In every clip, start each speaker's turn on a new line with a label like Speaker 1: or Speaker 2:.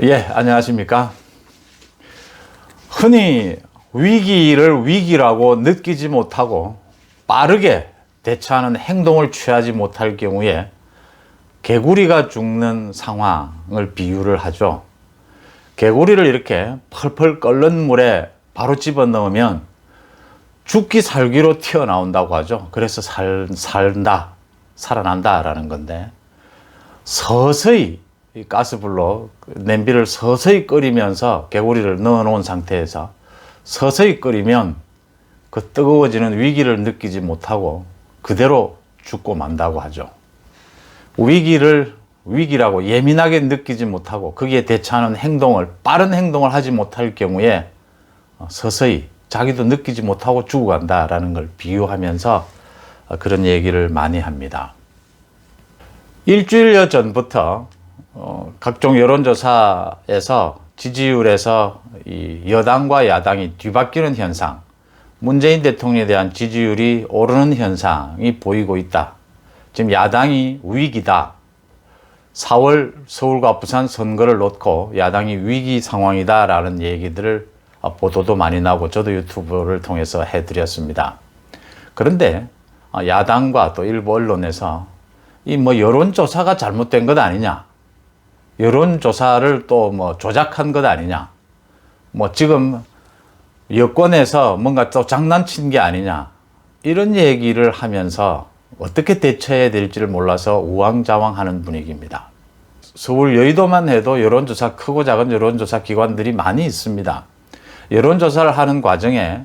Speaker 1: 예, 안녕하십니까. 흔히 위기를 위기라고 느끼지 못하고 빠르게 대처하는 행동을 취하지 못할 경우에 개구리가 죽는 상황을 비유를 하죠. 개구리를 이렇게 펄펄 끓는 물에 바로 집어넣으면 죽기 살기로 튀어나온다고 하죠. 그래서 살아난다라는 건데, 서서히 이 가스불로 냄비를 서서히 끓이면서 개구리를 넣어놓은 상태에서 서서히 끓이면 그 뜨거워지는 위기를 느끼지 못하고 그대로 죽고 만다고 하죠. 위기를 위기라고 예민하게 느끼지 못하고 거기에 대처하는 행동을, 빠른 행동을 하지 못할 경우에 서서히 자기도 느끼지 못하고 죽어간다라는 걸 비유하면서 그런 얘기를 많이 합니다. 일주일여 전부터 각종 여론조사에서 지지율에서 이 여당과 야당이 뒤바뀌는 현상, 문재인 대통령에 대한 지지율이 오르는 현상이 보이고 있다. 지금 야당이 위기다. 4월 서울과 부산 선거를 놓고 야당이 위기 상황이다라는 얘기들을 보도도 많이 나오고 저도 유튜브를 통해서 해드렸습니다. 그런데 야당과 또 일부 언론에서 이 여론조사가 잘못된 것 아니냐, 여론조사를 또 조작한 것 아니냐, 지금 여권에서 뭔가 또 장난친 게 아니냐, 이런 얘기를 하면서 어떻게 대처해야 될지를 몰라서 우왕좌왕하는 분위기입니다. 서울 여의도만 해도 여론조사, 크고 작은 여론조사 기관들이 많이 있습니다. 여론조사를 하는 과정에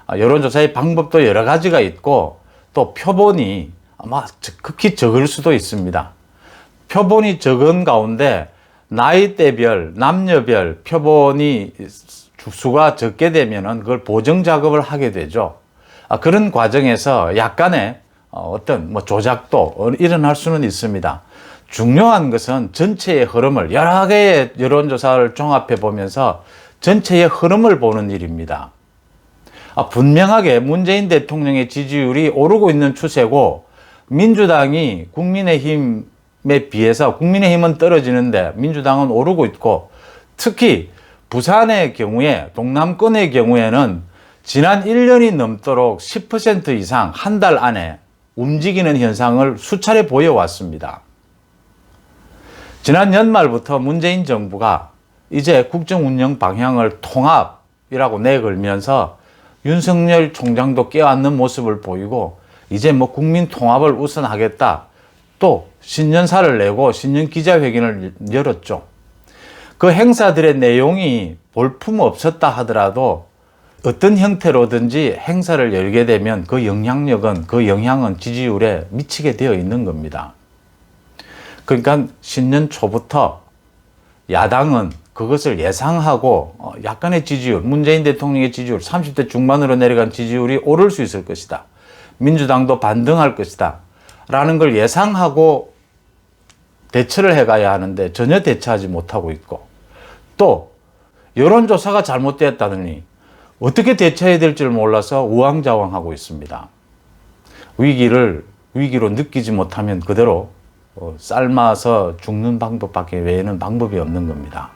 Speaker 1: 여론조사의 방법도 여러 가지가 있고 또 표본이 아마 극히 적을 수도 있습니다. 표본이 적은 가운데 나이대별, 남녀별 표본이 수가 적게 되면은 그걸 보정 작업을 하게 되죠. 그런 과정에서 약간의 어떤 조작도 일어날 수는 있습니다. 중요한 것은 전체의 흐름을, 여러 개의 여론조사를 종합해 보면서 전체의 흐름을 보는 일입니다. 분명하게 문재인 대통령의 지지율이 오르고 있는 추세고, 민주당이 국민의힘에 비해서 국민의힘은 떨어지는데 민주당은 오르고 있고, 특히 부산의 경우에, 동남권의 경우에는 지난 1년이 넘도록 10% 이상 한 달 안에 움직이는 현상을 수차례 보여왔습니다. 지난 연말부터 문재인 정부가 이제 국정운영 방향을 통합이라고 내걸면서 윤석열 총장도 껴안는 모습을 보이고, 이제 국민 통합을 우선하겠다. 또 신년사를 내고 신년 기자회견을 열었죠. 그 행사들의 내용이 볼품 없었다 하더라도 어떤 형태로든지 행사를 열게 되면 그 영향은 지지율에 미치게 되어 있는 겁니다. 그러니까 신년 초부터 야당은 그것을 예상하고 약간의 지지율, 문재인 대통령의 지지율, 30대 중반으로 내려간 지지율이 오를 수 있을 것이다. 민주당도 반등할 것이다. 라는 걸 예상하고 대처를 해가야 하는데 전혀 대처하지 못하고 있고, 또 여론조사가 잘못되었다더니 어떻게 대처해야 될지를 몰라서 우왕좌왕하고 있습니다. 위기로 느끼지 못하면 그대로 삶아서 죽는 방법밖에 외에는 방법이 없는 겁니다.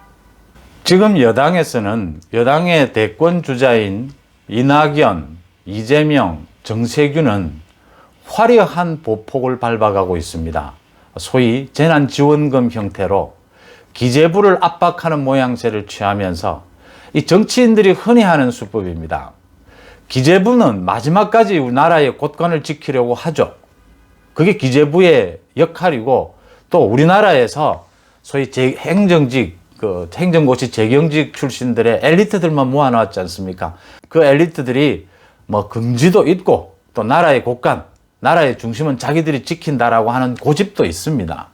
Speaker 1: 지금 여당에서는 여당의 대권 주자인 이낙연, 이재명, 정세균은 화려한 보폭을 밟아가고 있습니다. 소위 재난지원금 형태로 기재부를 압박하는 모양새를 취하면서, 이 정치인들이 흔히 하는 수법입니다. 기재부는 마지막까지 우리나라의 곳간을 지키려고 하죠. 그게 기재부의 역할이고, 또 우리나라에서 소위 행정고시 재경직 출신들의 엘리트들만 모아놨지 않습니까? 그 엘리트들이 긍지도 있고, 또 나라의 곳간, 나라의 중심은 자기들이 지킨다라고 하는 고집도 있습니다.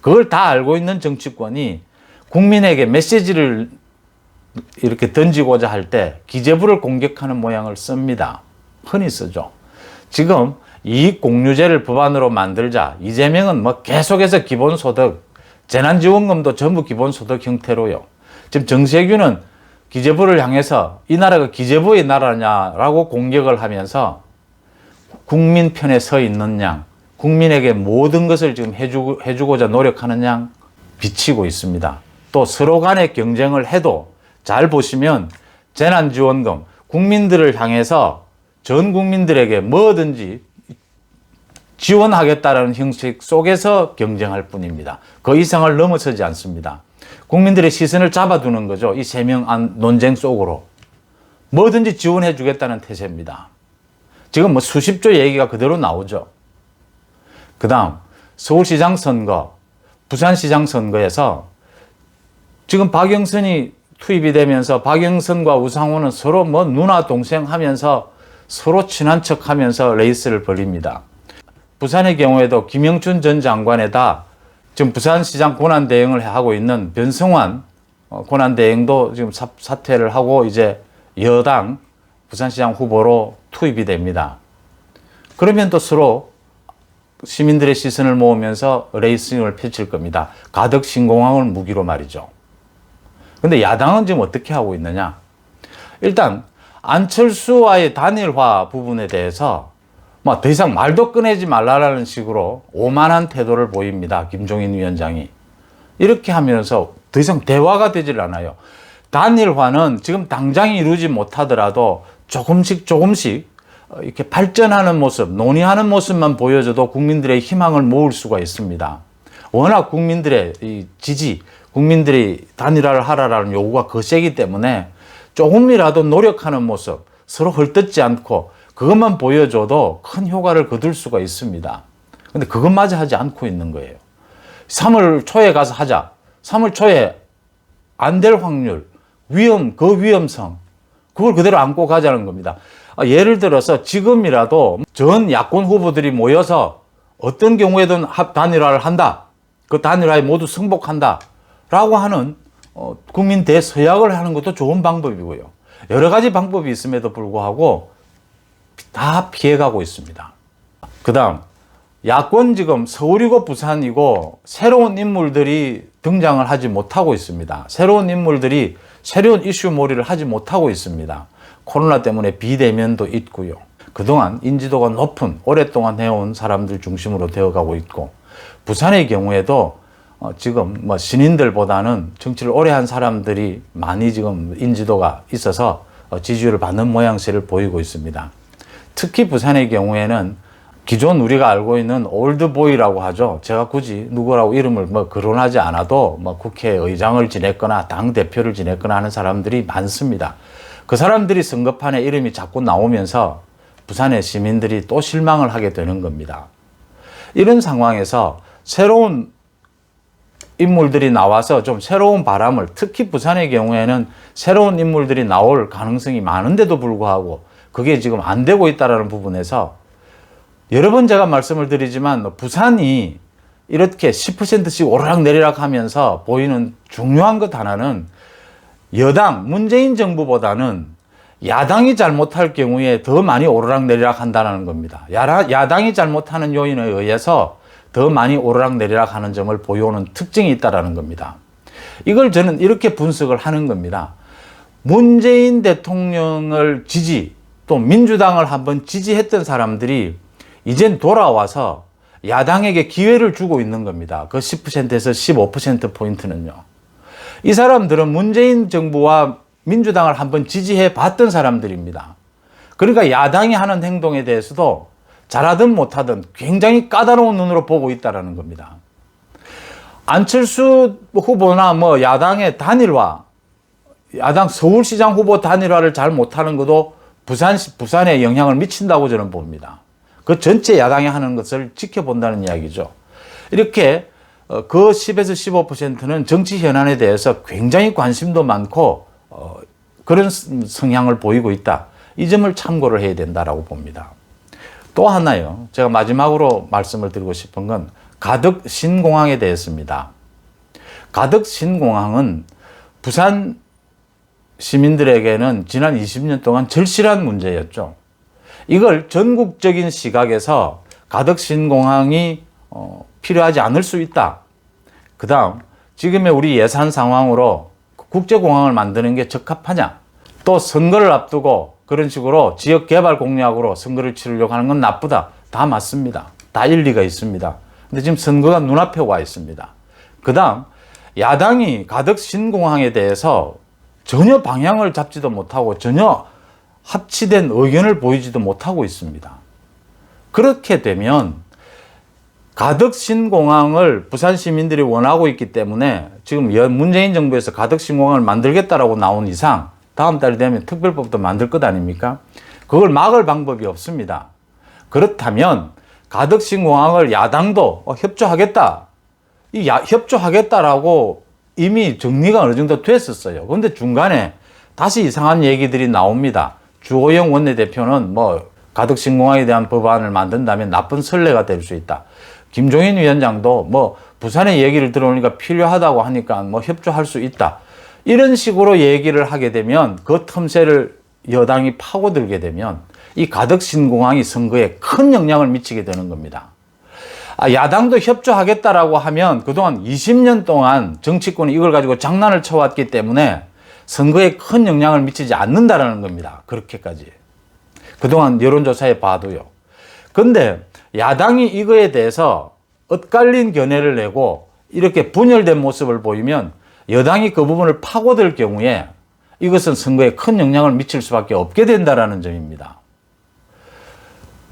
Speaker 1: 그걸 다 알고 있는 정치권이 국민에게 메시지를 이렇게 던지고자 할 때 기재부를 공격하는 모양을 씁니다. 흔히 쓰죠. 지금 이익공유제를 법안으로 만들자, 이재명은 계속해서 기본소득, 재난지원금도 전부 기본소득 형태로요. 지금 정세균은 기재부를 향해서 이 나라가 기재부의 나라냐라고 공격을 하면서 국민 편에 서 있는 양, 국민에게 모든 것을 지금 해주고자 노력하는 양 비치고 있습니다. 또 서로 간의 경쟁을 해도 잘 보시면 재난지원금, 국민들을 향해서 전 국민들에게 뭐든지 지원하겠다는 형식 속에서 경쟁할 뿐입니다. 그 이상을 넘어서지 않습니다. 국민들의 시선을 잡아두는 거죠. 이 세 명 안 논쟁 속으로. 뭐든지 지원해 주겠다는 태세입니다. 지금 뭐 수십조 얘기가 그대로 나오죠. 그 다음 서울시장 선거, 부산시장 선거에서 지금 박영선이 투입이 되면서 박영선과 우상호는 서로 뭐 누나 동생 하면서 서로 친한 척 하면서 레이스를 벌입니다. 부산의 경우에도 김영춘 전 장관에다 지금 부산시장 권한대행을 하고 있는 변성환 권한대행도 지금 사퇴를 하고 이제 여당 부산시장 후보로 투입이 됩니다. 그러면 또 서로 시민들의 시선을 모으면서 레이싱을 펼칠 겁니다. 가덕 신공항을 무기로 말이죠. 근데 야당은 지금 어떻게 하고 있느냐? 일단 안철수와의 단일화 부분에 대해서 뭐 더 이상 말도 꺼내지 말라라는 식으로 오만한 태도를 보입니다. 김종인 위원장이. 이렇게 하면서 더 이상 대화가 되질 않아요. 단일화는 지금 당장 이루지 못하더라도 조금씩 이렇게 발전하는 모습, 논의하는 모습만 보여줘도 국민들의 희망을 모을 수가 있습니다. 워낙 국민들의 이 지지, 국민들이 단일화를 하라라는 요구가 거세기 때문에 조금이라도 노력하는 모습, 서로 헐뜯지 않고 그것만 보여줘도 큰 효과를 거둘 수가 있습니다. 근데 그것마저 하지 않고 있는 거예요. 3월 초에 가서 하자. 3월 초에 안 될 확률, 그 위험성, 그걸 그대로 안고 가자는 겁니다. 예를 들어서 지금이라도 전 야권 후보들이 모여서 어떤 경우에든 단일화를 한다. 그 단일화에 모두 승복한다. 라고 하는 국민 대서약을 하는 것도 좋은 방법이고요. 여러 가지 방법이 있음에도 불구하고 다 피해가고 있습니다. 그 다음 야권 지금 서울이고 부산이고 새로운 인물들이 등장을 하지 못하고 있습니다. 새로운 인물들이 새로운 이슈 몰이를 하지 못하고 있습니다. 코로나 때문에 비대면도 있고요. 그동안 인지도가 높은 오랫동안 해온 사람들 중심으로 되어가고 있고 부산의 경우에도 지금 뭐 신인들보다는 정치를 오래 한 사람들이 많이 지금 인지도가 있어서 지지율을 받는 모양새를 보이고 있습니다. 특히 부산의 경우에는 기존 우리가 알고 있는 올드보이라고 하죠. 제가 굳이 누구라고 이름을 뭐 거론하지 않아도 뭐 국회의장을 지냈거나 당대표를 지냈거나 하는 사람들이 많습니다. 그 사람들이 선거판에 이름이 자꾸 나오면서 부산의 시민들이 또 실망을 하게 되는 겁니다. 이런 상황에서 새로운 인물들이 나와서 좀 새로운 바람을, 특히 부산의 경우에는 새로운 인물들이 나올 가능성이 많은데도 불구하고 그게 지금 안 되고 있다는 부분에서 여러 번 제가 말씀을 드리지만 부산이 이렇게 10%씩 오르락내리락 하면서 보이는 중요한 것 하나는 여당, 문재인 정부보다는 야당이 잘못할 경우에 더 많이 오르락내리락 한다는 겁니다. 야당이 잘못하는 요인에 의해서 더 많이 오르락내리락 하는 점을 보여오는 특징이 있다는 겁니다. 이걸 저는 이렇게 분석을 하는 겁니다. 문재인 대통령을 또 민주당을 한번 지지했던 사람들이 이젠 돌아와서 야당에게 기회를 주고 있는 겁니다. 그 10%에서 15%포인트는요. 이 사람들은 문재인 정부와 민주당을 한번 지지해 봤던 사람들입니다. 그러니까 야당이 하는 행동에 대해서도 잘하든 못하든 굉장히 까다로운 눈으로 보고 있다는 겁니다. 안철수 후보나 뭐 야당의 단일화, 야당 서울시장 후보 단일화를 잘 못하는 것도 부산에 영향을 미친다고 저는 봅니다. 그 전체 야당이 하는 것을 지켜본다는 이야기죠. 이렇게 그 10에서 15%는 정치 현안에 대해서 굉장히 관심도 많고 그런 성향을 보이고 있다. 이 점을 참고를 해야 된다라고 봅니다. 또 하나요. 제가 마지막으로 말씀을 드리고 싶은 건 가덕 신공항에 대해서입니다. 가덕 신공항은 부산 시민들에게는 지난 20년 동안 절실한 문제였죠. 이걸 전국적인 시각에서 가덕 신공항이 필요하지 않을 수 있다. 그 다음 지금의 우리 예산 상황으로 국제공항을 만드는 게 적합하냐. 또 선거를 앞두고 그런 식으로 지역개발 공약으로 선거를 치르려고 하는 건 나쁘다. 다 맞습니다. 다 일리가 있습니다. 근데 지금 선거가 눈앞에 와 있습니다. 그 다음 야당이 가덕 신공항에 대해서 전혀 방향을 잡지도 못하고 전혀 합치된 의견을 보이지도 못하고 있습니다. 그렇게 되면 가덕 신공항을 부산 시민들이 원하고 있기 때문에 지금 문재인 정부에서 가덕 신공항을 만들겠다라고 나온 이상 다음 달이 되면 특별법도 만들 것 아닙니까? 그걸 막을 방법이 없습니다. 그렇다면 가덕 신공항을 야당도 협조하겠다. 협조하겠다라고 이미 정리가 어느 정도 됐었어요. 그런데 중간에 다시 이상한 얘기들이 나옵니다. 주호영 원내대표는 가덕 신공항에 대한 법안을 만든다면 나쁜 선례가 될 수 있다. 김종인 위원장도 부산의 얘기를 들어오니까 필요하다고 하니까 협조할 수 있다. 이런 식으로 얘기를 하게 되면 그 틈새를 여당이 파고들게 되면 이 가덕 신공항이 선거에 큰 영향을 미치게 되는 겁니다. 야당도 협조하겠다라고 하면 그동안 20년 동안 정치권이 이걸 가지고 장난을 쳐왔기 때문에 선거에 큰 영향을 미치지 않는다라는 겁니다. 그렇게까지. 그동안 여론조사에 봐도요. 근데 야당이 이거에 대해서 엇갈린 견해를 내고 이렇게 분열된 모습을 보이면 여당이 그 부분을 파고들 경우에 이것은 선거에 큰 영향을 미칠 수밖에 없게 된다는 점입니다.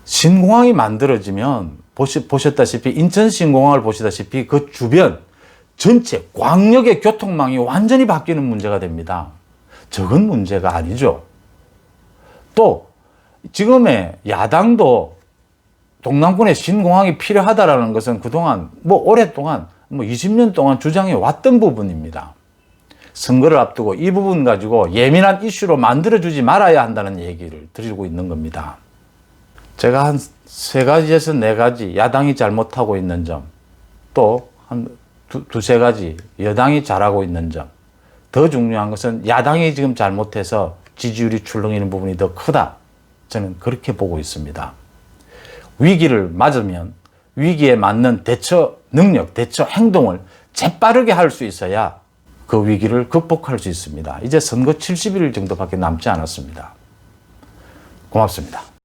Speaker 1: 신공항이 만들어지면 보셨다시피 인천 신공항을 보시다시피 그 주변 전체 광역의 교통망이 완전히 바뀌는 문제가 됩니다. 적은 문제가 아니죠. 또 지금의 야당도 동남권에 신공항이 필요하다라는 것은 그동안 오랫동안 20년 동안 주장해 왔던 부분입니다. 선거를 앞두고 이 부분 가지고 예민한 이슈로 만들어주지 말아야 한다는 얘기를 드리고 있는 겁니다. 제가 한 3가지에서 4가지 야당이 잘못하고 있는 점, 또 한 두세 가지 여당이 잘하고 있는 점, 더 중요한 것은 야당이 지금 잘못해서 지지율이 출렁이는 부분이 더 크다. 저는 그렇게 보고 있습니다. 위기를 맞으면 위기에 맞는 대처 능력, 대처 행동을 재빠르게 할 수 있어야 그 위기를 극복할 수 있습니다. 이제 선거 70일 정도밖에 남지 않았습니다. 고맙습니다.